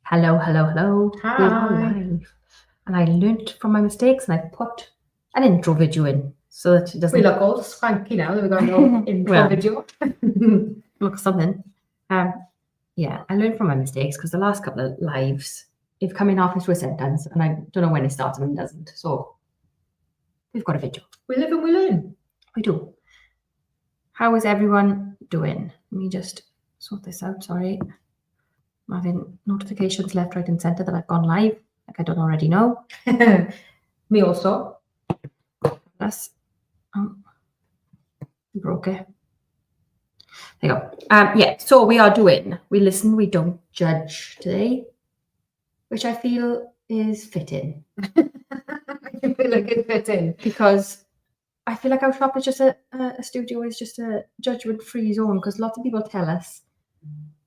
Hello, hello, hello. Hi. We are live. And I learnt from my mistakes and I put an intro video in so that it doesn't We look all swanky now that we've got no intro Well. video. look something. Yeah, I learned from my mistakes because the last couple of lives, they've come in halfway through a sentence and I don't know when it starts and when it doesn't. So we've got a video. We live and we learn. We do. How is everyone doing? Let me just sort this out, sorry. I'm having notifications left, right and centre that I've gone live, like I don't already know. Me also. That's broke it. There you go. Yeah, so we are doing we listen, we don't judge today, which I feel is fitting. I feel like it fits in. Because I feel like our shop is just a studio is just a judgment-free zone because lots of people tell us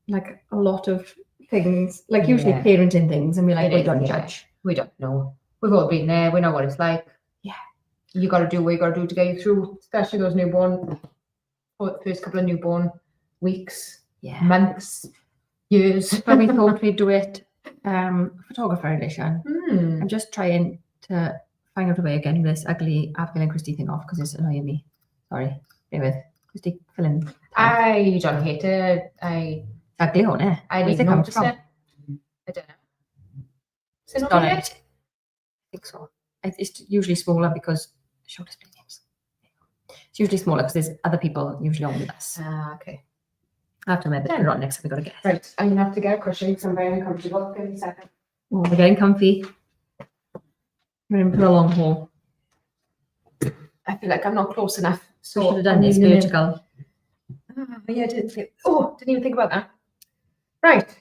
like a lot of things, like usually Yeah. parenting things, and we're like, It we is, don't yeah. judge. We don't know. We've all been there. We know what it's like. Yeah. You got to do what you got to do to get you through, especially those newborn, or first couple of newborn weeks, Yeah. months, years. But we thought we'd do it photographer edition. Hmm. I'm just trying to find out a way of getting this ugly Abigail and Kristie thing off because it's annoying me. Sorry. Bear with. Kristie, fill in. I don't hate it. Ugly on it. I Where's didn't it come notice from? it. I don't know. Is it It's not not yet? it. I think so. It's usually smaller because show display names. It's usually smaller because there's other people usually on with us. Ah, okay. I have to remember to put it on next time we got to guess. Right, I'm gonna have to get a cushion because I'm very uncomfortable. Give me a second. Oh, we're getting comfy. We're in for a long haul. I feel like I'm not close enough. So So should have done I'm this leaning in. vertical. Yeah, I didn't think. Oh, didn't even think about that. Right.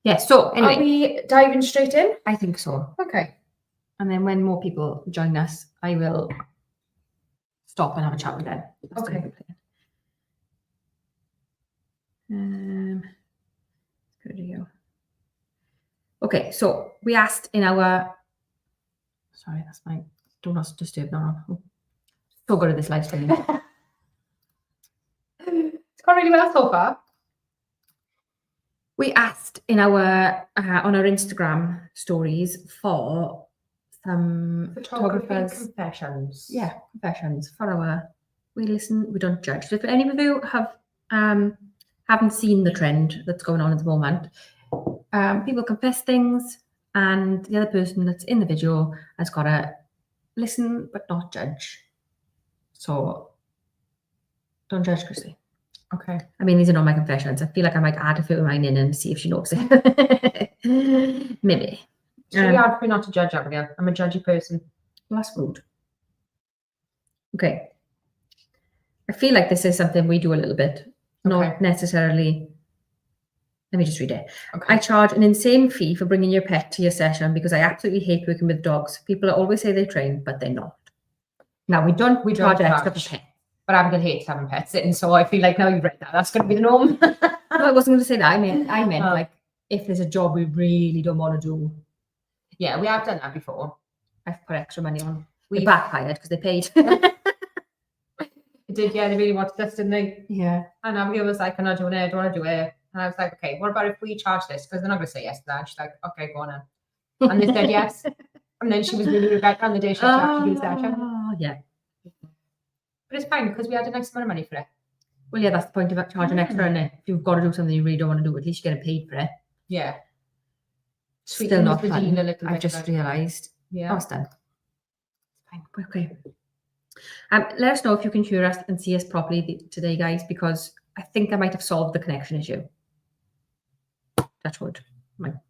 Yeah, so Are anyway, we diving straight in? I think so. Okay. And then when more people join us, I will stop and have a chat with them. Okay. Good to go. Okay, so we asked in our. Sorry, that's my do not disturb now. Oh, so good at this live stream. It's gone really well so far. We asked in our on our Instagram stories for some photographers. Confessions. Yeah, confessions for our. We listen, we don't judge. So if any of you have haven't seen the trend that's going on at the moment, people confess things, and the other person that's in the video has got to listen but not judge. So don't judge, Kristie. Okay. I mean, these are not my confessions. I feel like I might add a few of mine in and see if she knows it. Maybe. It's really hard for me not to judge, Abigail. I'm a judgy person. Well, that's rude. Okay. I feel like this is something we do a little bit. Not necessarily. Let me just read it. Okay. I charge an insane fee for bringing your pet to your session because I absolutely hate working with dogs. People always say they train, but they're not. Now, we don't charge extra for pets. But Abigail hates having pets sitting, so I feel like now you've read that, that's going to be the norm. No, I wasn't going to say that. I meant like if there's a job we really don't want to do. Yeah, we have done that before. I've put extra money on. We backfired because they paid. It did, yeah, they really wanted us, didn't they? Yeah. And Abigail was like, I'm not doing it, I don't want to do it. And I was like, okay, what about if we charge this? Because they're not going to say yes to that. And she's like, okay, go on then. And they said yes. And then she was really regretful on the day she had to actually do the session. Oh, yeah. But it's fine because we had a nice amount of money for it. Well, yeah, that's the point of charging extra, isn't it? If you've got to do something you really don't want to do, at least you're getting paid for it. Yeah. Still not fun. A little I've bit just realised. Yeah. Oh, it's done. It's fine. Okay. Let us know if you can hear us and see us properly today, guys, because I think I might have solved the connection issue. Touch wood.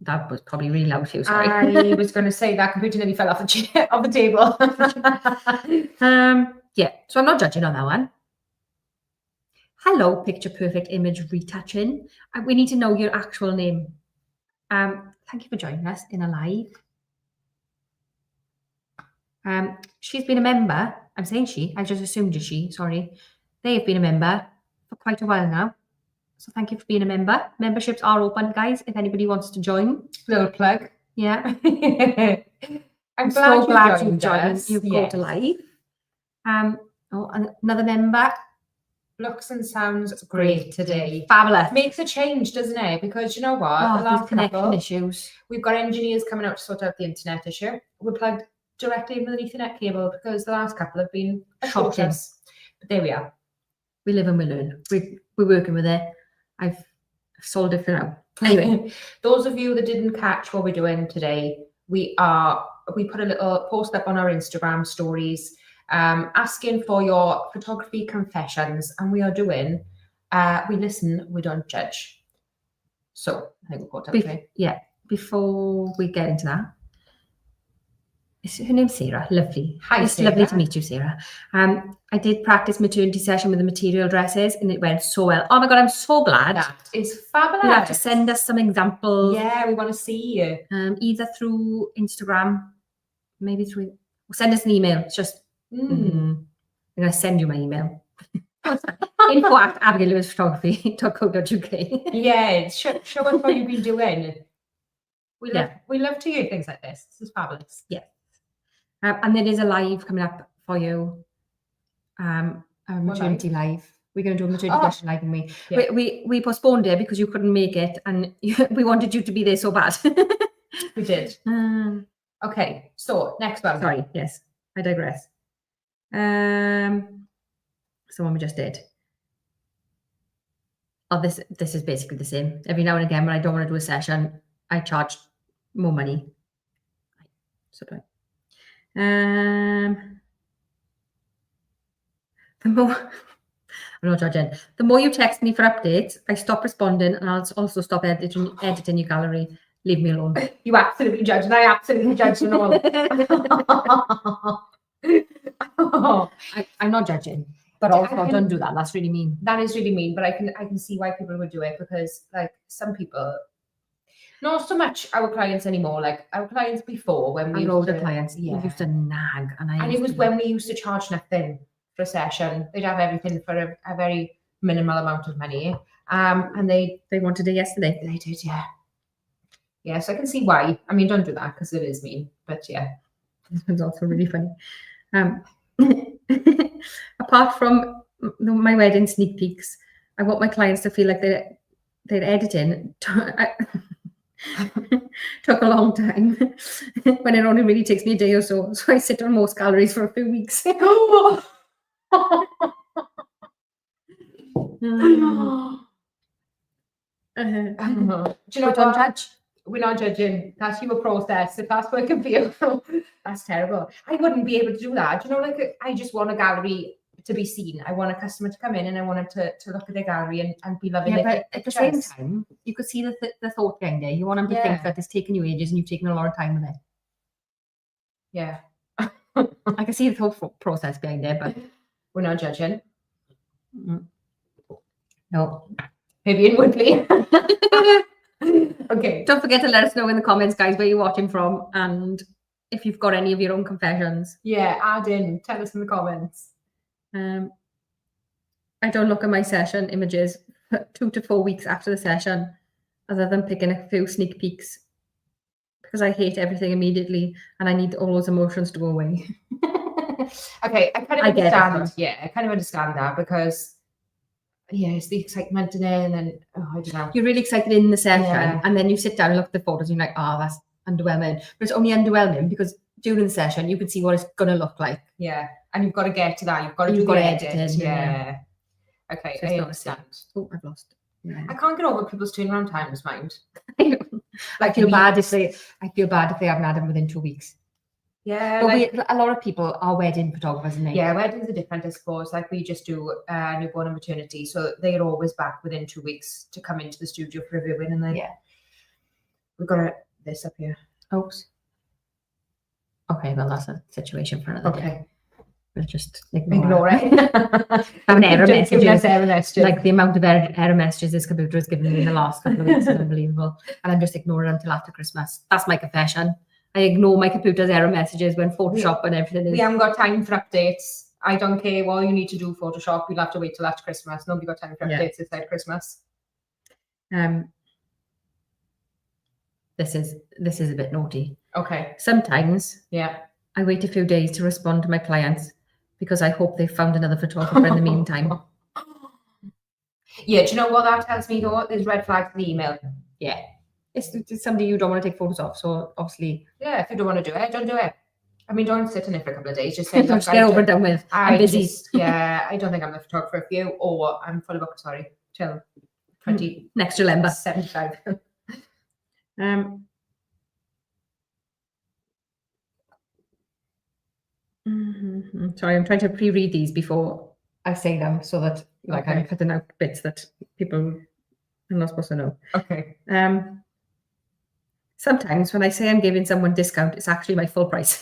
That was probably really loud for you, sorry. I was going to say that computer nearly fell off the chair, off the table. Yeah, so I'm not judging on that one. Hello, picture perfect image retouching. We need to know your actual name. Thank you for joining us in a live. She's been a member. I'm saying she. I just assumed it's she. Sorry. They have been a member for quite a while now. So thank you for being a member. Memberships are open, guys, if anybody wants to join. Little plug. Yeah. I'm so glad you joined us. You've got to live. Oh, another member. looks and sounds great today. Fabulous. Makes a change, doesn't it? Because you know what? Oh, the these last connection couple, issues. we've got engineers coming out to sort out the internet issue. We're plugged directly in with an Ethernet cable because the last couple have been Shocking. atrocious. But there we are. We live and we learn. We're working with it. I've solved it for now. Anyway, those of you that didn't catch what we're doing today, we put a little post up on our Instagram stories asking for your photography confessions, and we are doing we listen, we don't judge. So I think we've got up there. Yeah, before we get into that, her name's Sarah. Lovely. Hi, it's Sarah. Lovely to meet you, Sarah. I did practice maternity session with the material dresses and it went so well. Oh my God, I'm so glad. That is fabulous. You'll have to send us some examples. Yeah, we want to see you. Either through Instagram, maybe through, send us an email. It's just, I'm going to send you my email. info@abigaillewisphotography.co.uk. Yeah, show us what you've been doing. We love to hear things like this. This is fabulous. Yeah. And there is a live coming up for you. A maternity live. We're going to do a maternity session live, and we postponed it because you couldn't make it, and we wanted you to be there so bad. We did. Okay, so next one. Sorry, yes, I digress. So one we just did. Oh, this is basically the same. Every now and again, when I don't want to do a session, I charge more money. So do I. The more I'm not judging. The more you text me for updates, I stop responding, and I'll also stop editing your gallery. Leave me alone. You absolutely judge, and I absolutely judge them all. I'm not judging, but also don't do that. That's really mean. That is really mean, but I can see why people would do it, because like some people, not so much our clients anymore. Like our clients before, when we older clients, we used to nag, and it was when we used to charge nothing for a session. They'd have everything for a very minimal amount of money, and they wanted it yesterday. They did, yeah. Yes, I can see why. I mean, don't do that because it is mean, but yeah. This one's also really funny. Apart from my wedding sneak peeks, I want my clients to feel like they're editing. Took a long time when it only really takes me a day or so. So I sit on most galleries for a few weeks. Do you know what? Don't judge. We're not judging. That's your process. If that's working for you, that's terrible. I wouldn't be able to do that. You know, like I just want a gallery to be seen. I want a customer to come in and I want them to look at their gallery and be loving it. But at the same time, you could see the thought behind it. You want them to think that it's taken you ages and you've taken a lot of time with it. Yeah. I can see the thought process behind it, but we're not judging. No. Maybe inwardly. Okay. Don't forget to let us know in the comments, guys, where you're watching from, and if you've got any of your own confessions. Yeah, add in. Tell us in the comments. I don't look at my session images 2 to 4 weeks after the session, other than picking a few sneak peeks, because I hate everything immediately and I need all those emotions to go away. Okay, I kind of understand. Yeah, I kind of understand that, because it's the excitement in it, and then I don't know. You're really excited in the session, and then you sit down and look at the photos, and you're like, oh, that's underwhelming. But it's only underwhelming because during the session you can see what it's gonna look like. Yeah, and you've got to get to that. You've got to do the edit. Yeah. Okay, so I understand. Oh, I've lost. Yeah. I can't get over people's turnaround times, mind. I feel bad if they haven't had them within 2 weeks. Yeah, but a lot of people are wedding photographers, isn't they? Yeah, weddings are different, I suppose. Like we just do newborn and maternity, so they're always back within 2 weeks to come into the studio for a viewing, and then we've got this up here. Oops. Okay, well that's a situation for another day. We'll just ignore it. Have an error message. Like the amount of error messages this computer has given me in the last couple of weeks is unbelievable, and I'm just ignoring it until after Christmas. That's my confession. I ignore my computer's error messages when Photoshop and everything is. We haven't got time for updates. I don't care what you need to do Photoshop. You'll have to wait till after Christmas. Nobody got time for updates inside Christmas. This is a bit naughty. Okay. Sometimes I wait a few days to respond to my clients because I hope they've found another photographer in the meantime. Yeah, do you know what that tells me though? There's red flags in the email. Yeah. It's somebody you don't want to take photos of, so obviously. Yeah, if you don't want to do it, don't do it. I mean, don't sit in it for a couple of days. Just say, Don't look, just get over and done with. I'm busy. Yeah, I don't think I'm the photographer for you, or I'm full of book, sorry, till 20 next July. 75. Sorry, I'm trying to pre-read these before I say them, so that like I'm Okay. cutting out bits that people are not supposed to know. Okay. Sometimes when I say I'm giving someone discount, it's actually my full price.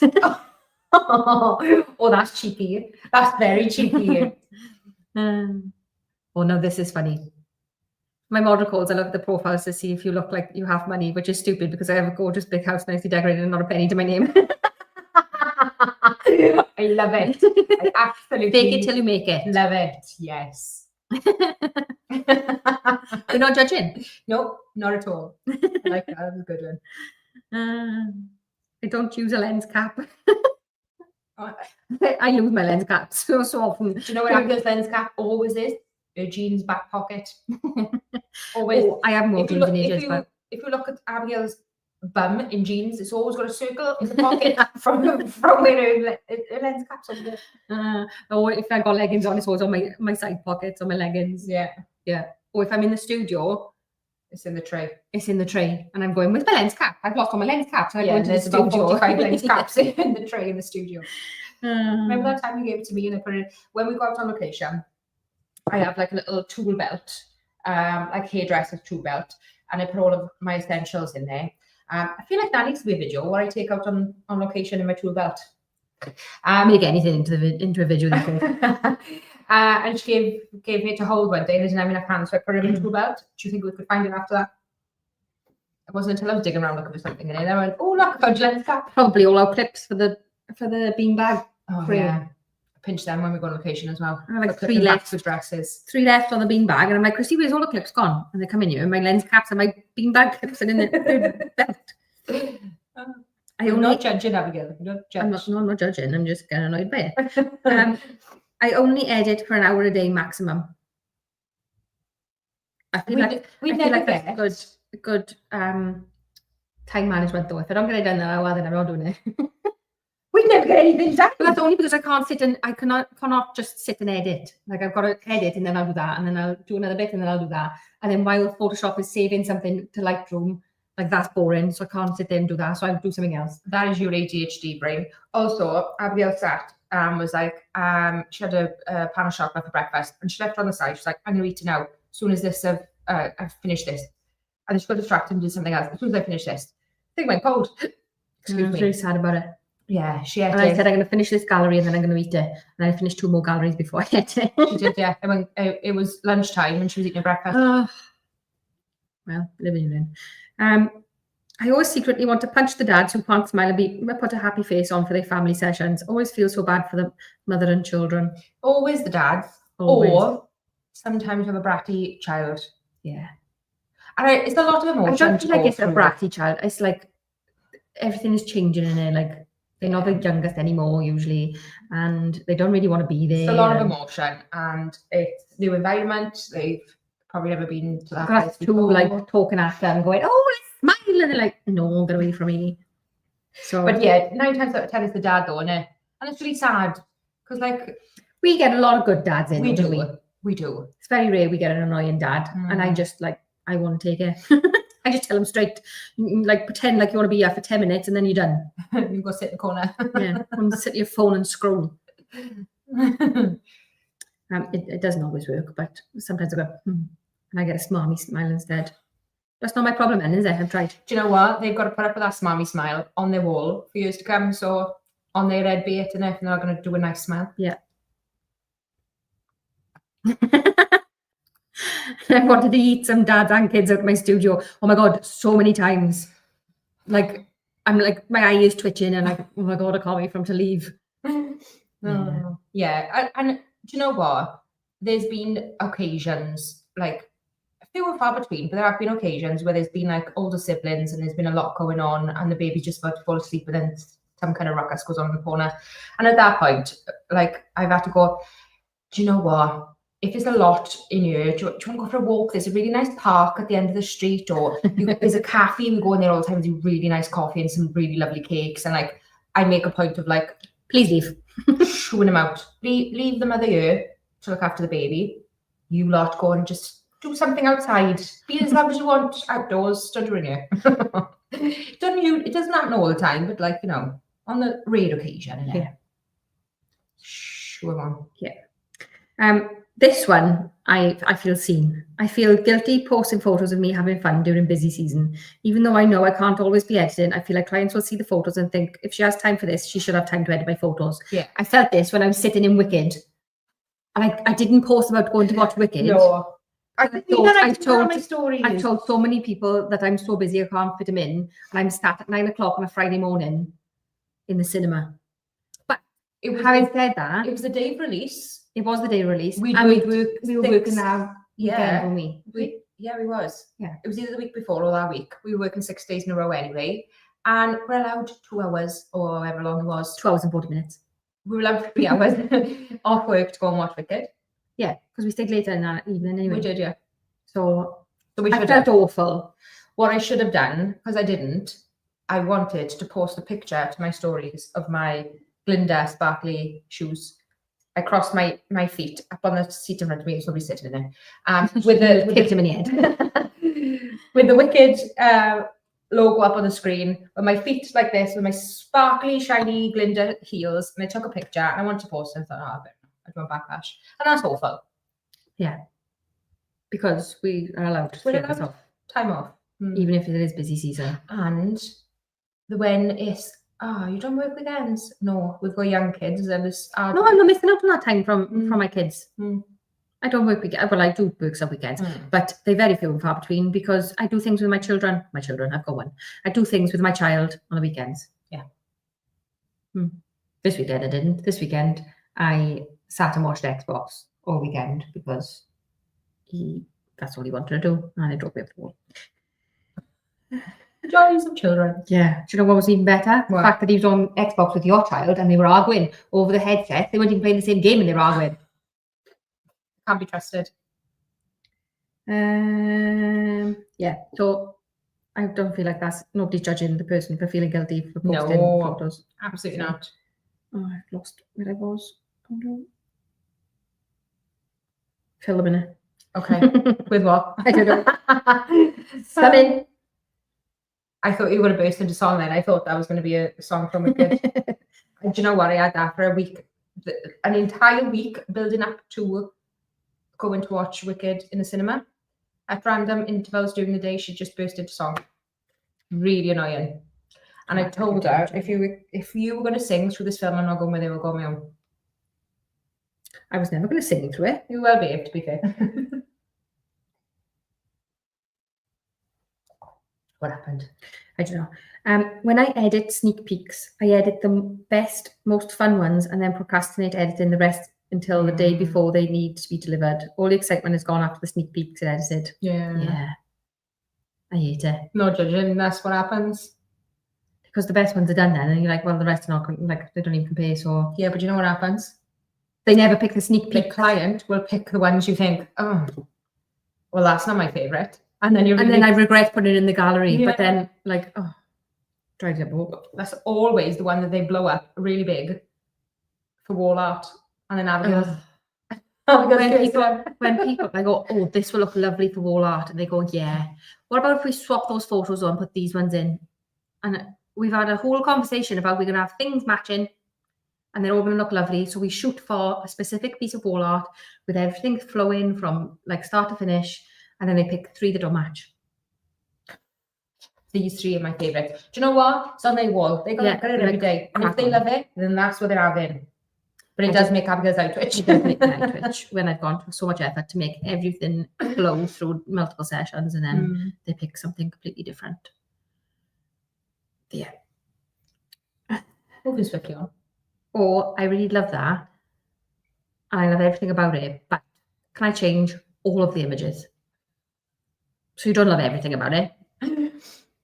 Oh, that's cheeky. That's very cheeky. Oh no, this is funny. My model calls, I look at the profiles to see if you look like you have money, which is stupid because I have a gorgeous big house, nicely decorated, and not a penny to my name. I love it. I absolutely Fake it till you make it. love it. Yes. We're not judging. Nope, not at all. I like that. That was a good one. I don't use a lens cap. I lose my lens cap so often. Do you know what Abigail's lens cap always is? Her jeans back pocket. Always. Oh, I haven't worn jeans in ages, but if you look at Abigail's bum in jeans, it's always got a circle in the pocket from where her lens cap's on there. Or if I got leggings on, it's always on my side pockets on my leggings. Yeah. Or if I'm in the studio, it's in the tray. It's in the tray, and I'm going with my lens cap. I've lost all my lens caps. And I go into there's the studio. about 45 lens caps in the tray in the studio. Remember that time you gave it to me and I put it when we go out on location? I have like a little tool belt, like hairdresser's tool belt, and I put all of my essentials in there. I feel like that needs to be a video where I take out on location in my tool belt. Make anything into a video. And she gave me it to hold one day and I didn't have enough hands, so I put it in a tool belt. Do you think we could find it after that? It wasn't until I was digging around looking for something in it. I went, oh look, a lens cap. Probably all our clips for the beanbag. Oh frame. yeah. Pinch them when we go on location as well. I have like 3 left with dresses. 3 left on the beanbag, and I'm like, Kristie, where's all the clips gone? And they come in here, and my lens caps and my beanbag clips are in the belt. I'm not judging, Abigail. You don't judge. I'm not judging. I'm just getting annoyed by it. I only edit for an hour a day maximum. I feel like that's good time management though. If I don't get it done in an hour, then I'm not doing it. We never get anything done. But that's only because I can't sit and I cannot just sit and edit. Like I've got to edit and then I'll do that, and then I'll do another bit and then I'll do that. And then while Photoshop is saving something to Lightroom, like that's boring, so I can't sit there and do that. So I'll do something else. That is your ADHD brain. Also, Abigail sat was like, she had a pan of chocolate for breakfast and she left it on the side. She's like, I'm gonna eat it now. As soon as this I've finished this. And then she got distracted and did something else. As soon as I finished this, thing went cold. Excuse me. I was really sad about it. Yeah, she ate and it. I said I'm going to finish this gallery and then I'm going to eat it. And I finished 2 more galleries before I ate it. She did, yeah. And when it was lunchtime and she was eating her breakfast. Well, living in. I always secretly want to punch the dads who can't smile and put a happy face on for their family sessions. Always feel so bad for the mother and children. Always the dads. Always. Or sometimes you have a bratty child. Yeah. And it's a lot of emotion. I don't feel like it's a bratty child. It's like everything is changing in it. Like they're not the youngest anymore usually, and they don't really want to be there. It's a lot of emotion, and it's new environment. They've probably never been to that place before. Like talking at them, going, "Oh, let's smile," and they're like, "No, get away from me." So, but yeah, 9 times out of 10 it's the dad though, innit? And it's really sad because like we get a lot of good dads in. We do. It's very rare we get an annoying dad, and I just like I won't take it. I just tell them straight, like pretend like you want to be here for 10 minutes and then you're done. You go sit in the corner. Yeah, and sit at your phone and scroll. It doesn't always work, but sometimes I go, and I get a smarmy smile instead. That's not my problem, then, is it? I've tried. Do you know what? They've got to put up with that smarmy smile on their wall for years to come. So on their red bait and everything, they're going to do a nice smile. Yeah. I wanted to eat some dads and kids out my studio. Oh my god, so many times. Like I'm like my eye is twitching and like, oh my god, I can't wait for him to leave. Yeah. And do you know what? There's been occasions, like few and far between, but there have been occasions where there's been like older siblings and there's been a lot going on and the baby's just about to fall asleep and then some kind of ruckus goes on in the corner. And at that point, like I've had to go, do you know what? if there's a lot in here, do you want to go for a walk? There's a really nice park at the end of the street, or there's a cafe. We go in there all the time and do really nice coffee and some really lovely cakes. And like, I make a point of like, please leave. Shooing them out. Leave the mother here to look after the baby. You lot go and just do something outside. Be as loud as you want outdoors. Don't do it in here. It doesn't happen all the time, but like, you know, on the rare occasion. Yeah. Sure on. Yeah. This one, I feel seen. I feel guilty posting photos of me having fun during busy season. Even though I know I can't always be editing, I feel like clients will see the photos and think, if she has time for this, she should have time to edit my photos. Yeah. I felt this when I was sitting in Wicked. And I didn't post about going to watch Wicked. No. I've told so many people that I'm so busy I can't fit them in. And I'm sat at 9 o'clock on a Friday morning in the cinema. But having said that, it was the day of release. It was the day of release. We were working that weekend, weren't we? We was. Yeah. It was either the week before or that week. We were working 6 days in a row anyway. And we're allowed 2 hours or however long it was. 2 hours and 40 minutes. We were allowed 3 hours off work to go and watch Wicked. Yeah, because we stayed later in that evening anyway. We did, yeah. So we I felt awful. What I should have done, because I didn't, I wanted to post a picture to my stories of my Glinda sparkly shoes. I crossed my feet up on the seat in front of me. There's nobody sitting in there. With kicked him in the head. With the Wicked logo up on the screen, with my feet like this, with my sparkly, shiny Glinda heels, and I took a picture and I wanted to post it and I thought, I don't want backlash. And that's awful. Yeah. Because we are allowed to take this off. Time off. Even if it is busy season. And when it's you don't work weekends? No, we've got young kids. And no, I'm not missing out on that time from my kids. I don't work weekends. Well, I do work some weekends, but they're very few and far between because I do things with my children. I've got one. I do things with my child on the weekends. Yeah. This weekend I didn't. This weekend I sat and watched Xbox all weekend because that's all he wanted to do, and I drove him the wall. Joys of children. Yeah. Do you know what was even better? The fact that he was on Xbox with your child and they were arguing over the headset. They weren't even playing the same game and they were arguing. Can't be trusted. Yeah. So I don't feel like that's nobody's judging the person for feeling guilty for posting photos. Absolutely not. Oh, I've lost where I was. Oh no. Fill a minute. Okay. With what? I don't know. Something. I thought you were going to burst into song then. I thought that was going to be a song from Wicked. And do you know what? I had that for a week, an entire week building up to going to watch Wicked in the cinema. At random intervals during the day, she just burst into song. Really annoying. And I told her, if you were going to sing through this film, I'm not going with you, I'll go on my own. I was never going to sing through it. You will be, to be fair. What happened? I don't know. When I edit sneak peeks, I edit the best, most fun ones and then procrastinate editing the rest until the day before they need to be delivered. All the excitement is gone after the sneak peeks are edited. Yeah. I hate it. No judging, that's what happens. Because the best ones are done then and you're like, well, the rest are not, like, they don't even compare, so. Yeah, but you know what happens? They never pick the sneak peek. The client will pick the ones you think, oh, well, that's not my favourite. And then I regret putting it in the gallery, but then like, drives you up the wall. That's always the one that they blow up really big for wall art. And then Abigail. When people I go, oh, this will look lovely for wall art, and they go, yeah. What about if we swap those photos on, put these ones in? And we've had a whole conversation about we're gonna have things matching and they're all gonna look lovely. So we shoot for a specific piece of wall art with everything flowing from like start to finish. And then they pick 3 that don't match. These 3 are my favourites. Do you know what? It's on their wall. They got it every day. And if they love it, then that's what they're having. But it does make Abigail's eye twitch. It does make my eye twitch when I've gone through so much effort to make everything flow through multiple sessions and then they pick something completely different. Yeah. Moving swiftly on. Or I really love that. And I love everything about it. But can I change all of the images? So you don't love everything about it. Do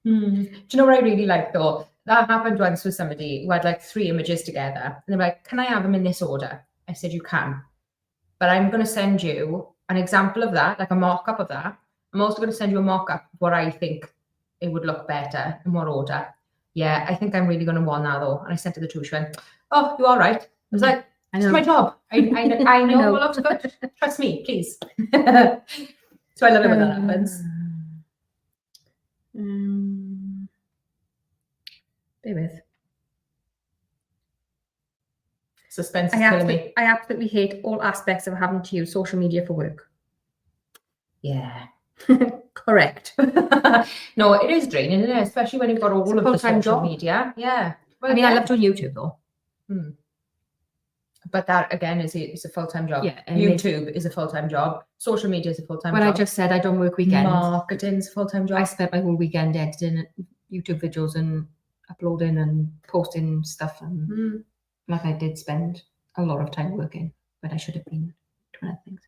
you know what I really like though? That happened once with somebody who had like 3 images together. And they're like, can I have them in this order? I said, you can. but I'm going to send you an example of that, like a mock-up of that. I'm also going to send you a mock-up of what I think it would look better in what order. Yeah, I think I'm really going to want that though. And I sent her the two. She went, "Oh, you all right?" I was like, I "It's know. my job. I know what looks good. Trust me, please." So I love it when that happens. Bear with. Suspense is killing me. I absolutely hate all aspects of having to use social media for work. Yeah. Correct. No, it is draining, isn't it? Especially when you've got all of the social job. media. Yeah. Well, I mean, I love doing YouTube though. But that again is a full-time job. Yeah, YouTube is a full-time job. Social media is a full-time job. When I just said I don't work weekends. Marketing's a full-time job. I spent my whole weekend editing YouTube videos and uploading and posting stuff, and like I did spend a lot of time working, but I should have been doing other things.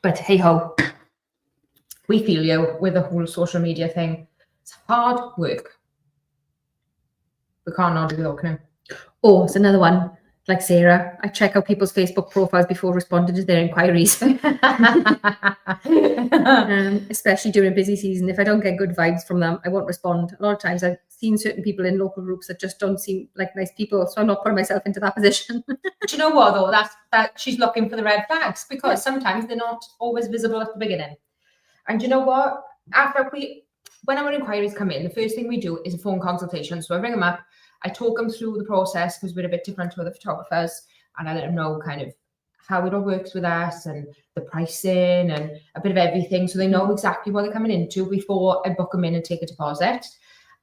But hey ho, we feel you with the whole social media thing. It's hard work. We can't not do it, can we? Oh, it's another one. Like Sarah, I check out people's Facebook profiles before responding to their inquiries. Especially during busy season. If I don't get good vibes from them, I won't respond. A lot of times I've seen certain people in local groups that just don't seem like nice people, so I'm not putting myself into that position. Do you know what though? That she's looking for the red flags, because sometimes they're not always visible at the beginning. And you know what? When our inquiries come in, the first thing we do is a phone consultation. So I ring them up, I talk them through the process, because we're a bit different to other photographers, and I let them know kind of how it all works with us and the pricing and a bit of everything, so they know exactly what they're coming into before I book them in and take a deposit.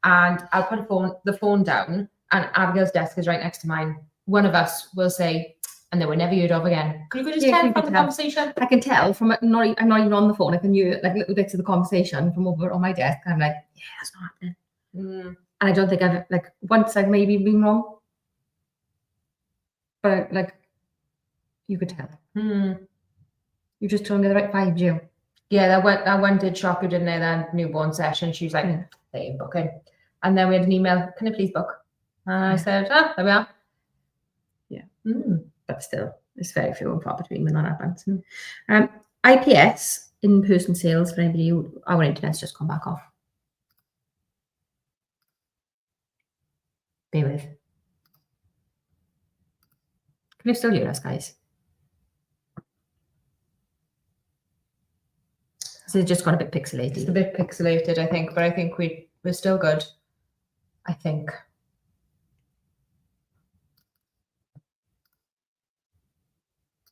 And I'll put the phone down, and Abigail's desk is right next to mine. One of us will say, "And they were never heard of again." Could you just tell from the conversation? I can tell from I'm not even on the phone. I can hear like little bits of the conversation from over on my desk. I'm like, yeah, that's not happening. And I don't think I've once I've maybe been wrong, but you could tell. You just don't get the right vibes, you. Yeah, that one did shock you, didn't they? That newborn session. She was like, "They ain't booking." And then we had an email, "Can I please book?" And I said, "There we are." Yeah. But still, it's very few and far between when that happens. IPS, in-person sales, for anybody who our internet's just come back off. Bear with. Can you still hear us, guys? So it's just got a bit pixelated. It's a bit pixelated, I think, but I think we're still good. I think.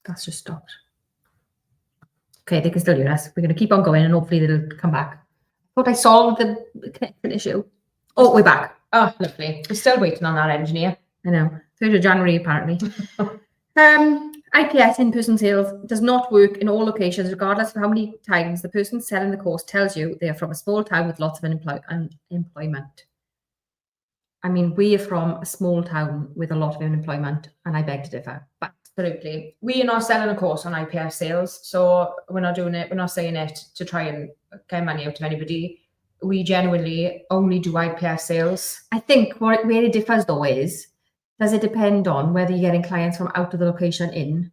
That's just stopped. Okay, they can still hear us. We're going to keep on going, and hopefully they'll come back. I thought I solved the connection issue. Oh, we're back. Oh, lovely. We're still waiting on that engineer. I know. 3rd of January, apparently. IPS, in-person sales, does not work in all locations, regardless of how many times the person selling the course tells you they are from a small town with lots of unemployment. I mean, we are from a small town with a lot of unemployment, and I beg to differ. But absolutely, we are not selling a course on IPS sales, so we're not doing it. We're not saying it to try and get money out of anybody. We genuinely only do IPS sales. I think where it differs though is, does it depend on whether you're getting clients from out of the location in?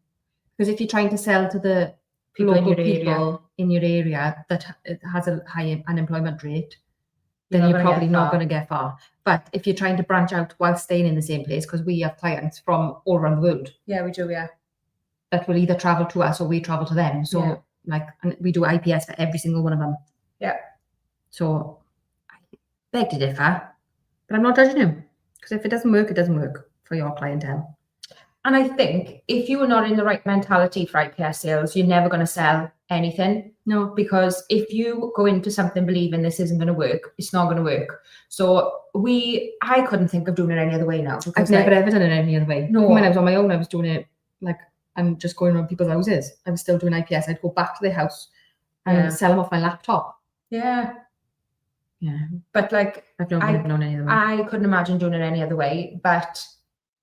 Because if you're trying to sell to the local people in your area that has a high unemployment rate, then you're probably not going to get far. But if you're trying to branch out while staying in the same place, because we have clients from all around the world. Yeah, we do, yeah. That will either travel to us or we travel to them. So and we do IPS for every single one of them. Yeah. So I beg to differ, but I'm not judging him, because if it doesn't work, it doesn't work for your clientele. And I think if you are not in the right mentality for IPS sales, you're never going to sell anything. No, because if you go into something believing this isn't going to work, it's not going to work. So I couldn't think of doing it any other way now. I've never ever done it any other way. No. When I was on my own, I was doing it I'm just going around people's houses. I was still doing IPS. I'd go back to their house and sell them off my laptop. Yeah. Yeah. But I've never known any other way. I couldn't imagine doing it any other way, but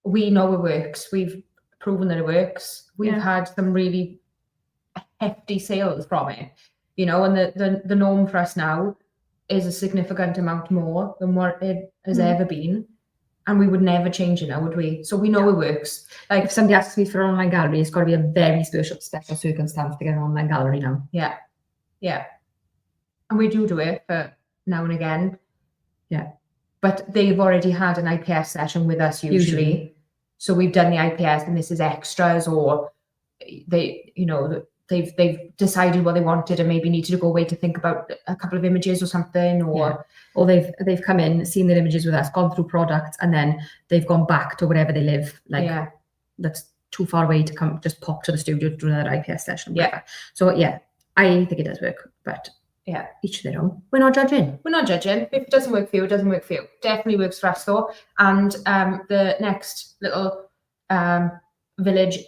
we know it works. We've proven that it works. We've had some really hefty sales from it, and the norm for us now is a significant amount more than what it has ever been. and we would never change it now, would we? So we know it works. Like if somebody asks me for an online gallery, it's got to be a very special circumstance to get an online gallery now. Yeah, yeah. And we do it for now and again. Yeah. But they've already had an IPS session with us usually. So we've done the IPS and this is extras, or they, you know, they've decided what they wanted and maybe needed to go away to think about a couple of images or something, or they've come in, seen their images with us, gone through products, and then they've gone back to wherever they live. Like that's too far away to come, just pop to the studio to do another IPS session. Yeah. So yeah, I think it does work, but yeah, each their own. We're not judging. We're not judging. If it doesn't work for you, it doesn't work for you. Definitely works for us though. And the next little village,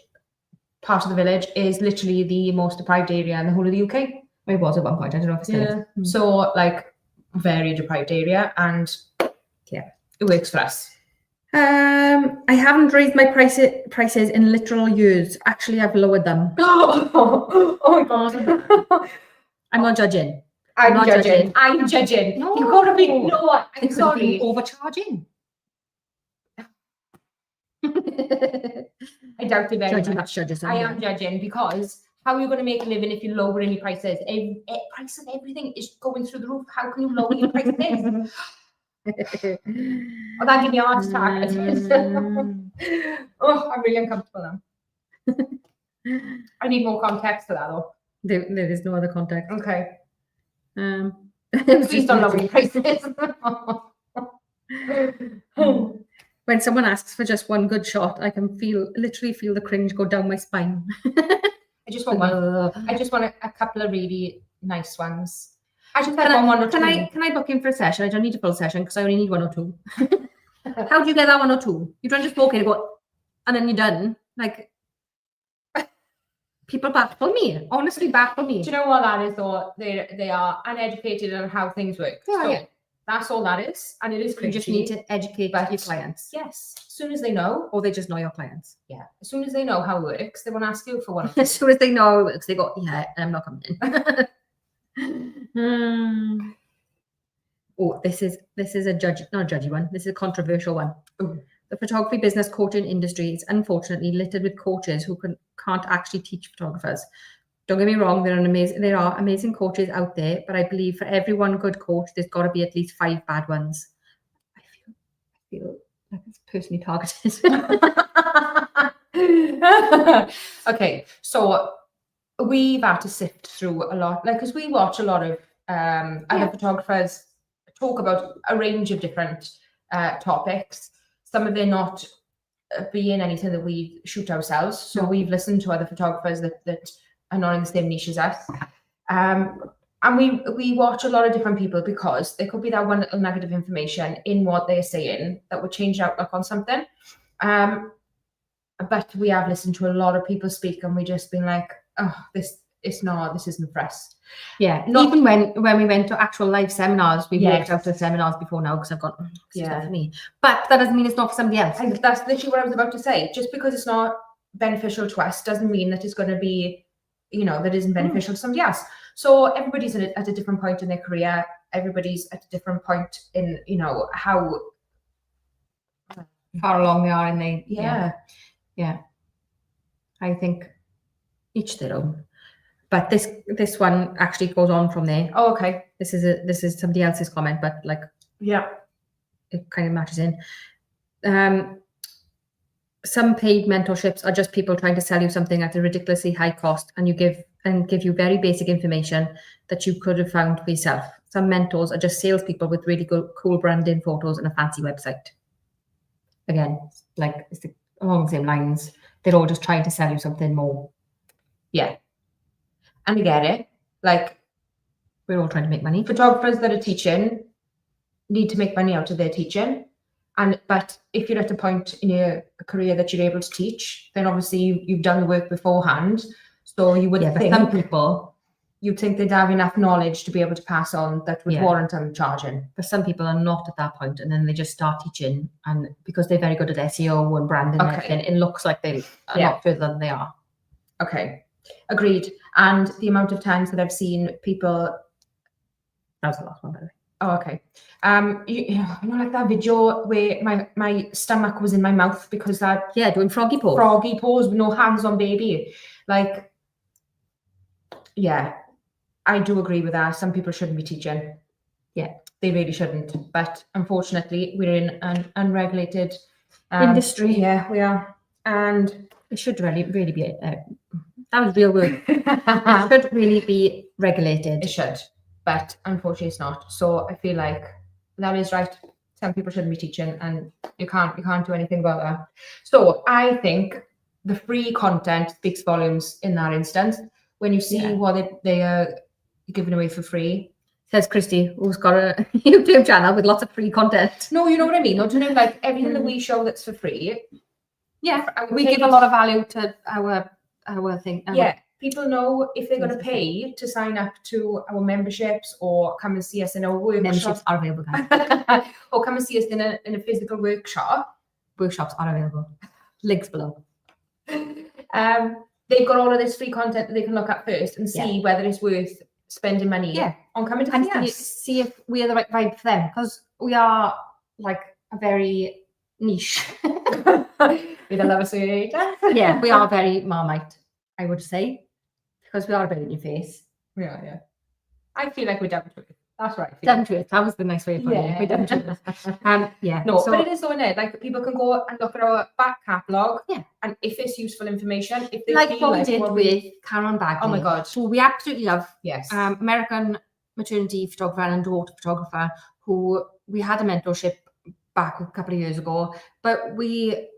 part of the village, is literally the most deprived area in the whole of the UK. It was at one point. I don't know if it's still is. So like very deprived area, and yeah, it works for us. I haven't raised my prices in literal years. Actually, I've lowered them. Oh my god. I'm not judging. I'm not judging. I'm judging. No. You've got to be. No, I'm sorry. Overcharging. I doubt it very much. I am judging, because how are you going to make a living if you lower any prices? Price of everything is going through the roof. How can you lower your prices? Oh, that give me a heart attack. Oh, I'm really uncomfortable now. I need more context for that though. There is no other context. Okay. Please don't lower your prices. When someone asks for just one good shot, I can literally feel the cringe go down my spine. I just want one. I just want a couple of really nice ones. I just had one or two. Can I book in for a session? I don't need a full session because I only need one or two. How do you get that one or two? You don't just walk in and go, and then you're done. Like, people baffle me. Honestly, baffle me. Do you know what that is though? They are uneducated on how things work. Yeah, so that's all that is. And it is cringy. You just need to educate your clients. Yes. As soon as they know. Or they just know your clients. Yeah. As soon as they know how it works, they won't ask you for one. As soon as they know how it works, they go, yeah, I'm not coming in. Oh, this is a not a judgy one. This is a controversial one. Ooh. The photography business coaching industry is unfortunately littered with coaches who can't actually teach photographers. Don't get me wrong, there are amazing coaches out there, but I believe for every one good coach, there's got to be at least 5 bad ones. I feel like it's personally targeted. Okay, so we've had to sift through a lot, like, because we watch a lot of other photographers talk about a range of different topics. Some of them not being anything that we shoot ourselves. So we've listened to other photographers that are not in the same niche as us. And we watch a lot of different people, because there could be that one little nugget of information in what they're saying that would change outlook on something. But we have listened to a lot of people speak, and we just been like, oh, this isn't for us. Yeah. Even when we went to actual live seminars, we've walked out to seminars before now because I've got it's not for me. But that doesn't mean it's not for somebody else. And that's literally what I was about to say. Just because it's not beneficial to us doesn't mean that it's going to be, that isn't beneficial to somebody else. So everybody's at a different point in their career. Everybody's at a different point in, how far along they are in their yeah. I think each their own. But this one actually goes on from there. Oh, okay. This is somebody else's comment, but like, it kind of matches in. Some paid mentorships are just people trying to sell you something at a ridiculously high cost, and give you very basic information that you could have found for yourself. Some mentors are just salespeople with really good, cool branding photos and a fancy website. Again, like it's along the same lines. They're all just trying to sell you something more. Yeah. And I get it. Like, we're all trying to make money. Photographers that are teaching need to make money out of their teaching. But if you're at a point in your career that you're able to teach, then obviously you've done the work beforehand. So you would think some people, you'd think they'd have enough knowledge to be able to pass on that would warrant them charging. But some people are not at that point, and then they just start teaching, and because they're very good at SEO and branding and everything, it looks like they are not further than they are. Okay. Agreed. And the amount of times that I've seen people... That was the last one, by the way. Oh, okay. You know, like that video where my stomach was in my mouth because that doing froggy pose. Froggy pose with no hands on baby. Like, yeah, I do agree with that. Some people shouldn't be teaching. Yeah, they really shouldn't. But unfortunately, we're in an unregulated industry. Yeah, we are, and it should really be. That was real word. It should really be regulated. It should, but unfortunately, it's not. So I feel like that is right. Some people shouldn't be teaching, and you can't do anything about that. So I think the free content speaks volumes in that instance. When you see what they are giving away for free. Says Kristie, who's got a YouTube channel with lots of free content. No, you know what I mean. Don't you know, like everything that we show that's for free. Yeah, we give a lot of value to our thing. People know if they're going to pay to sign up to our memberships or come and see us in our workshop. Memberships are available, guys. Or come and see us in a physical workshop. Workshops are available. Links below. They've got all of this free content that they can look at first and see whether it's worth spending money on coming to see if we are the right vibe for them, because we are like a very niche. With a love associator. Yeah, we are very Marmite, I would say, because we are a bit in your face. We are, yeah. I feel like we're down to it. That's right. Down to it. That was the nice way of putting it. We're down to it. Yeah. No, but it is so in it. Like people can go and look at our back catalogue. Yeah. And if it's useful information, if they like what we did with Karen Bagley. Oh my God. Who we absolutely love. Yes. American maternity photographer and daughter photographer, who we had a mentorship back a couple of years ago, but we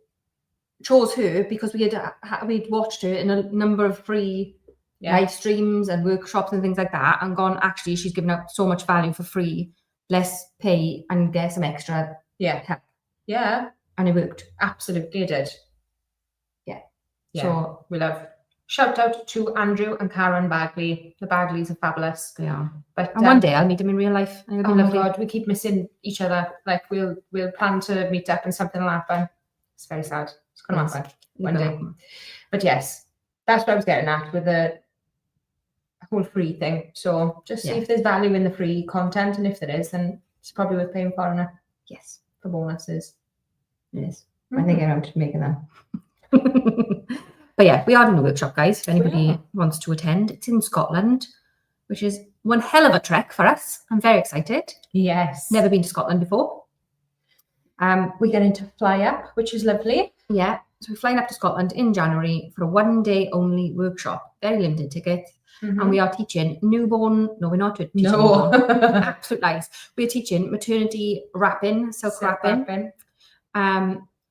chose her because we'd watched her in a number of free live streams and workshops and things like that, and gone, actually, she's given out so much value for free. Let's pay and get some extra help. Yeah. And it worked. Absolutely, it did. Yeah. So we love. Shout out to Andrew and Karen Bagley. The Bagleys are fabulous. They are. But one day I'll meet them in real life. Oh my God, we keep missing each other. Like we'll plan to meet up and something will happen. It's very sad. It's going to happen one day. But yes, that's what I was getting at with the whole free thing. So just see if there's value in the free content, and if there is, then it's probably worth paying for it. Yes, for bonuses. It is. When they get around to making them. But yeah, we are doing a workshop, guys. If anybody wants to attend, it's in Scotland, which is one hell of a trek for us. I'm very excited. Yes. Never been to Scotland before. We're getting to fly up, which is lovely. Yeah. So we're flying up to Scotland in January for a one-day only workshop. Very limited tickets. And we are teaching newborn. No, we're not teaching newborn. Absolute lies. We're teaching maternity wrapping, silk wrapping.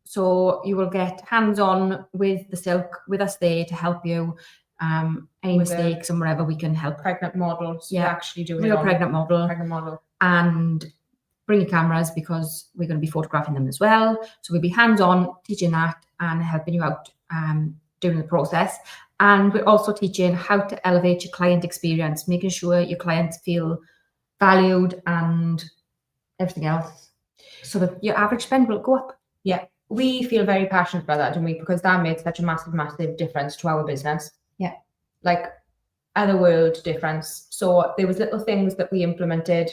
So you will get hands-on with the silk with us there to help you. Any mistakes and wherever we can help. Pregnant models. Yeah, actually doing real pregnant model. And bring your cameras because we're going to be photographing them as well. So we'll be hands-on teaching that and helping you out during the process. And we're also teaching how to elevate your client experience, making sure your clients feel valued and everything else, so that your average spend will go up. Yeah, we feel very passionate about that, don't we? Because that made such a massive difference to our business. Yeah, like other world difference. So there was little things that we implemented.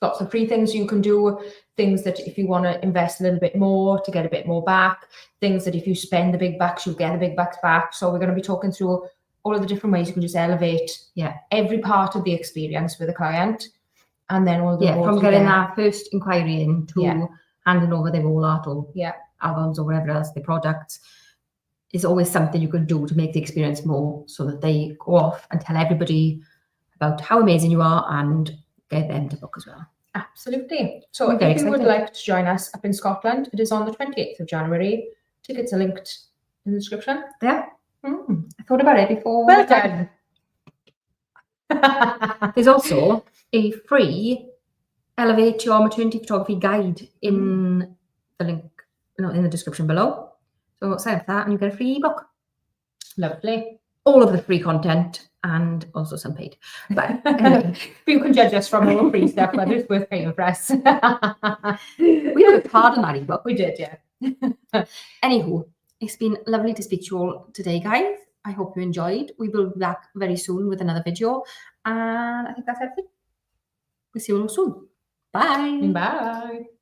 Lots of free things you can do, things that if you want to invest a little bit more to get a bit more back, things that if you spend the big bucks, you'll get the big bucks back. So we're going to be talking through all of the different ways you can just elevate every part of the experience with a client. And then all the from getting that first inquiry in to handing over their whole art or albums or whatever else, their products, is always something you can do to make the experience more, so that they go off and tell everybody about how amazing you are and get them to book as well. Absolutely. So if you would like to join us up in Scotland, it is on the 28th of January. Tickets are linked in the description. Yeah. I thought about it before. Well done. There's also a free Elevate Your Maternity Photography guide in the link, in the description below. So sign up for that and you get a free ebook. Lovely. All of the free content and also some paid. But anyway, you can judge us from all free stuff, whether it's worth paying for us. We worked hard on that ebook. We did, yeah. Anywho, it's been lovely to speak to you all today, guys. I hope you enjoyed. We will be back very soon with another video. And I think that's everything. We'll see you all soon. Bye. Bye.